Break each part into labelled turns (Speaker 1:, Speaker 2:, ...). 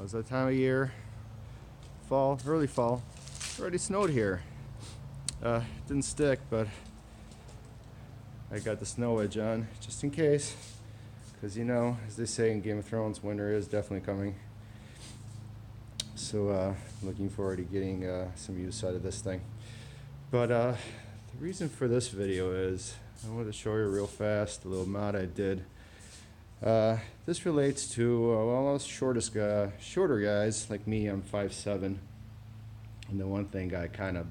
Speaker 1: It's that time of year, fall, early fall. It already snowed here. Didn't stick, but I got the snow edge on just in case, because you know, as they say in Game of Thrones, winter is definitely coming. So looking forward to getting some use out of this thing. But the reason for this video is I wanted to show you real fast a little mod I did. This relates to well, us shorter guys like me. I'm 5'7", and the one thing I kind of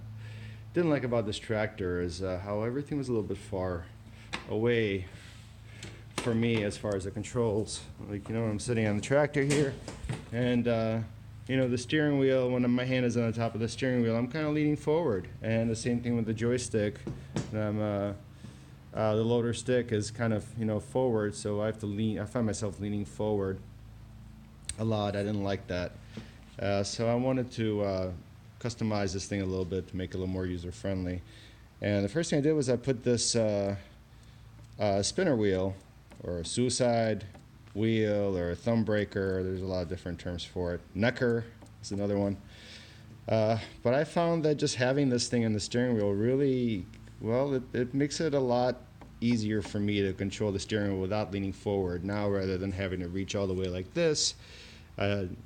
Speaker 1: didn't like about this tractor is how everything was a little bit far away for me as far as the controls. Like, you know, I'm sitting on the tractor here, and you know, the steering wheel, when my hand is on the top of the steering wheel, I'm kind of leaning forward, and the same thing with the joystick. The loader stick is kind of, you know, forward, so I have to lean. I find myself leaning forward a lot. I didn't like that, so I wanted to customize this thing a little bit to make it a little more user-friendly. And the first thing I did was I put this spinner wheel, or a suicide wheel, or a thumb breaker. There's a lot of different terms for it. Necker is another one. But I found that just having this thing in the steering wheel really, well, it makes it a lot easier for me to control the steering wheel without leaning forward. Now, rather than having to reach all the way like this, I'm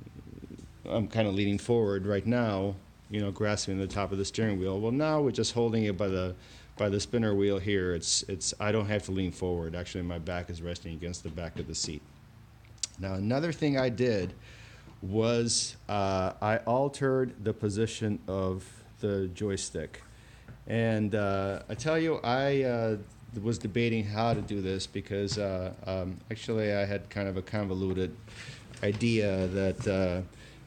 Speaker 1: kind of leaning forward right now, you know, grasping the top of the steering wheel. Well, now we're just holding it by the spinner wheel here. I don't have to lean forward. Actually, my back is resting against the back of the seat. Now, another thing I did was I altered the position of the joystick. And I tell you, I was debating how to do this because actually I had kind of a convoluted idea that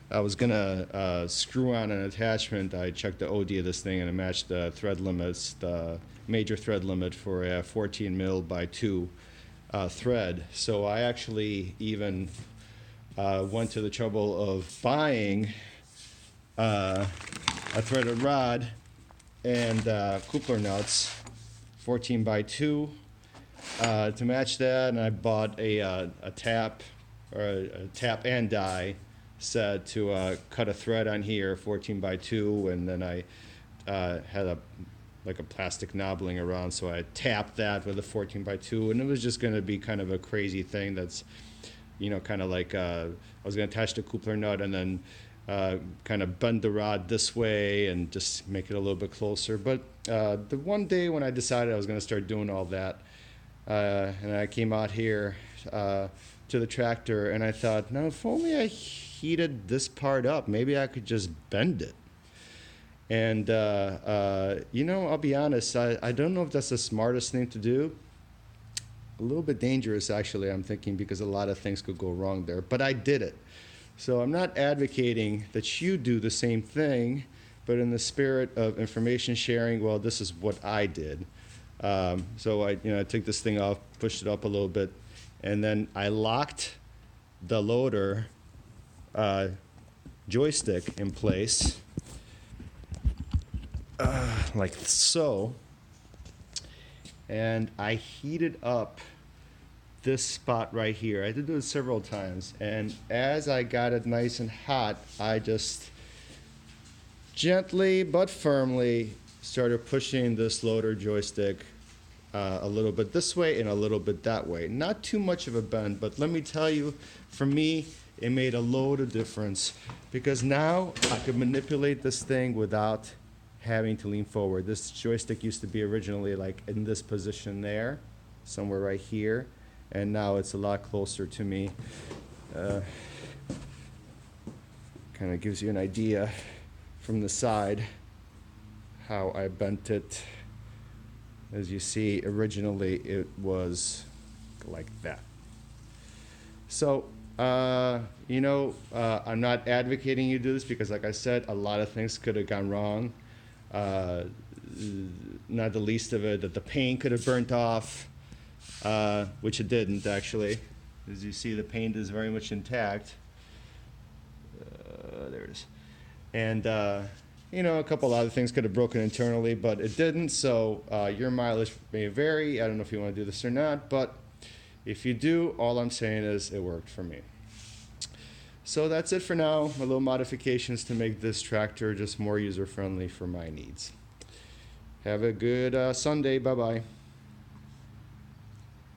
Speaker 1: I was going to screw on an attachment. I checked the OD of this thing, and it matched the thread limits, the major thread limit for a 14 mil by 2 thread. So I actually even went to the trouble of buying a threaded rod and coupler nuts, 14 by 2, to match that. And I bought a tap, or a tap and die set to cut a thread on here, 14 by 2, and then I had like a plastic knobbling around, so I tapped that with a 14 by 2, and it was just going to be kind of a crazy thing that's, you know, kind of like I was going to attach the coupler nut and then kind of bend the rod this way and just make it a little bit closer. But the one day when I decided I was going to start doing all that, and I came out here to the tractor, and I thought, now if only I heated this part up, maybe I could just bend it. And you know, I'll be honest, I don't know if that's the smartest thing to do. A little bit dangerous, actually, I'm thinking, because a lot of things could go wrong there. But I did it. So I'm not advocating that you do the same thing, but in the spirit of information sharing, well, this is what I did. So I took this thing off, pushed it up a little bit, and then I locked the loader joystick in place, like so, and I heated up this spot right here. I did this several times, and as I got it nice and hot, I just gently but firmly started pushing this loader joystick a little bit this way and a little bit that way. Not too much of a bend, but let me tell you, for me, it made a load of difference, because now I could manipulate this thing without having to lean forward. This joystick used to be originally like in this position there, somewhere right here, and now it's a lot closer to me. Kind of gives you an idea from the side how I bent it. As you see, originally it was like that. So you know, I'm not advocating you do this, because like I said, a lot of things could have gone wrong. Not the least of it that the paint could have burnt off, which it didn't, actually. As you see, the paint is very much intact. There it is. And you know, a couple other things could have broken internally, but it didn't. So your mileage may vary. I don't know if you want to do this or not, but if you do, all I'm saying is it worked for me. So that's it for now. My little modifications to make this tractor just more user-friendly for my needs. Have a good Sunday. Bye-bye.